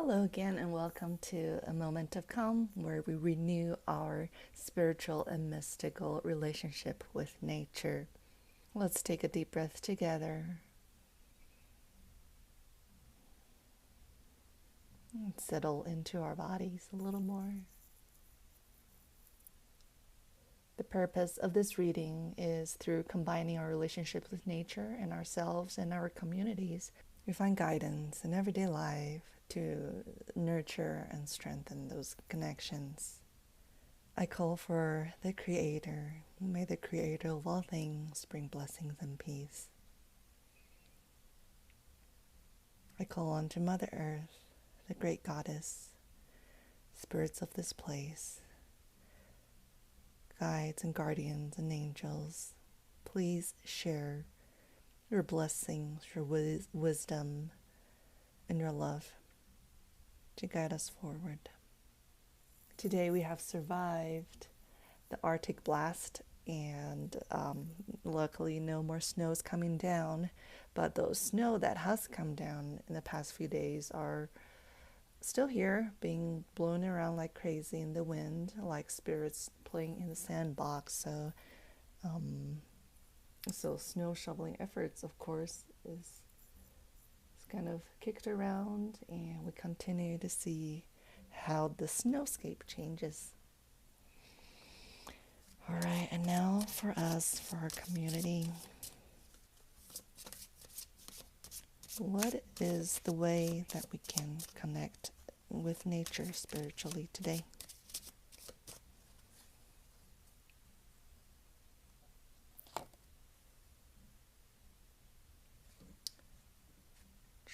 Hello again, and welcome to A Moment of Calm, where we renew our spiritual and mystical relationship with nature. Let's take a deep breath together and settle into our bodies a little more. The purpose of this reading is through combining our relationship with nature and ourselves and our communities, we find guidance in everyday life to nurture and strengthen those connections. I call for the Creator. May the Creator of all things bring blessings and peace. I call on to Mother Earth, the great goddess, spirits of this place, guides and guardians and angels. Please share your blessings, your wisdom, and your love to guide us forward. Today we have survived the Arctic blast, and luckily no more snow is coming down, but those snow that has come down in the past few days are still here, being blown around like crazy in the wind, like spirits playing in the sandbox. So snow shoveling efforts, of course, is kind of kicked around, and we continue to see how the snowscape changes. All right, and now for us, for our community, what is the way that we can connect with nature spiritually today?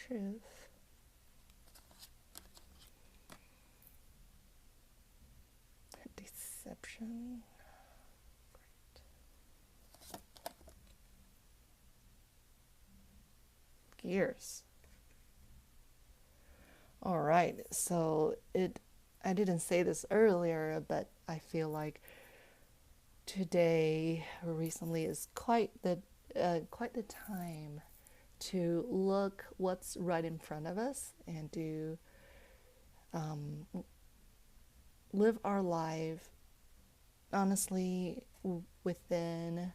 Truth. Deception. Gears. All right, so I didn't say this earlier, but I feel like today or recently is quite the time to look what's right in front of us and to live our life honestly within,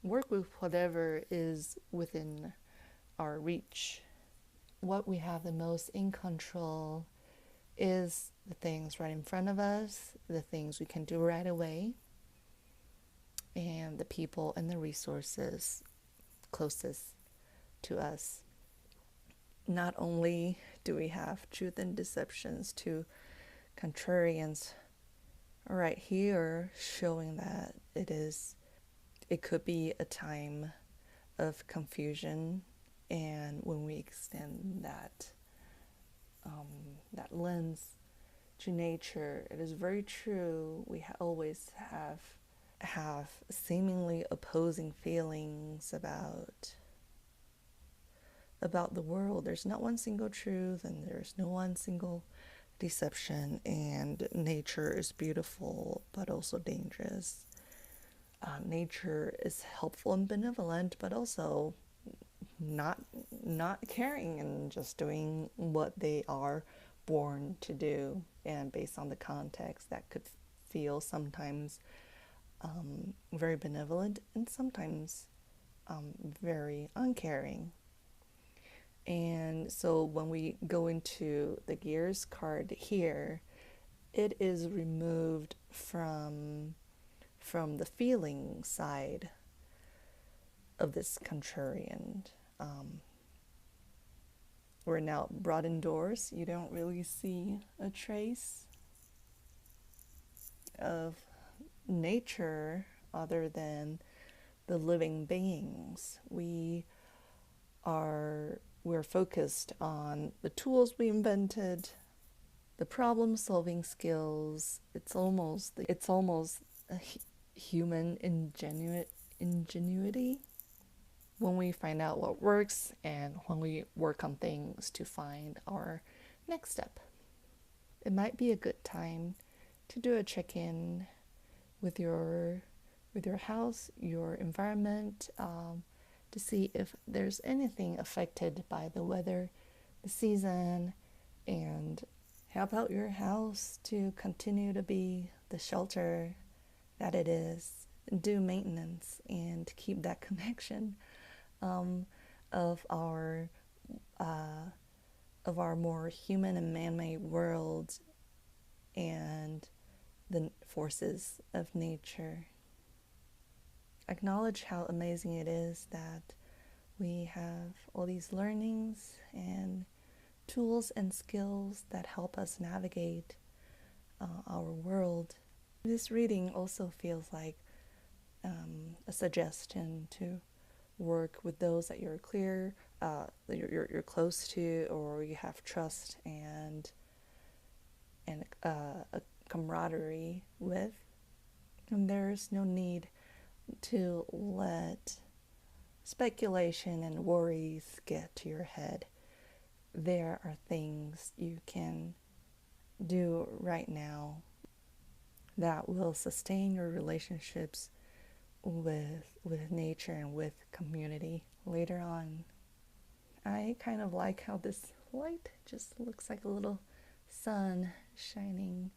work with whatever is within our reach. What we have the most in control is the things right in front of us, the things we can do right away, and the people and the resources closest to us. Not only do we have truth and deceptions to contrarians right here showing that it could be a time of confusion, and when we extend that lens to nature, it is very true. We always have seemingly opposing feelings about the world. There's not one single truth, and there's no one single deception, and nature is beautiful but also dangerous. Nature is helpful and benevolent, but also not caring and just doing what they are born to do, and based on the context that could feel sometimes very benevolent and sometimes very uncaring. And so when we go into the gears card here, it is removed from the feeling side of this contrarian. We're now brought indoors. You don't really see a trace of nature other than the living beings. We're focused on the tools we invented, the problem solving skills. It's almost a human ingenuity when we find out what works and when we work on things to find our next step. It might be a good time to do a check-in with your house, your environment, to see if there's anything affected by the weather the season, and help out your house to continue to be the shelter that it is. Do maintenance and keep that connection um, of our uh, of our more human and man-made world and the forces of nature. Acknowledge how amazing it is that we have all these learnings and tools and skills that help us navigate our world. This reading also feels like a suggestion to work with those that you're you're close to, or you have trust and a camaraderie with. And there's no need to let speculation and worries get to your head. There are things you can do right now that will sustain your relationships with nature and with community later on. I kind of like how this light just looks like a little sun shining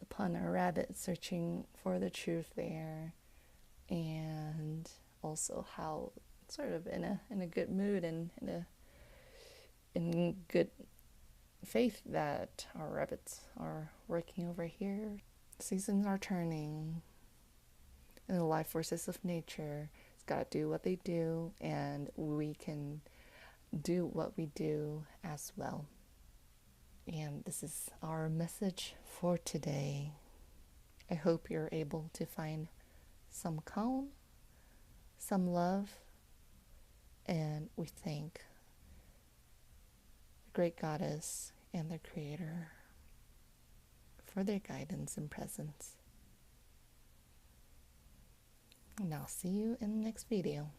upon a rabbit searching for the truth there, and also how sort of in a good mood and in good faith that our rabbits are working over here. Seasons are turning, and the life forces of nature has got to do what they do, and we can do what we do as well. And this is our message for today. I hope you're able to find some calm, some love, and we thank the great goddess and the creator for their guidance and presence. And I'll see you in the next video.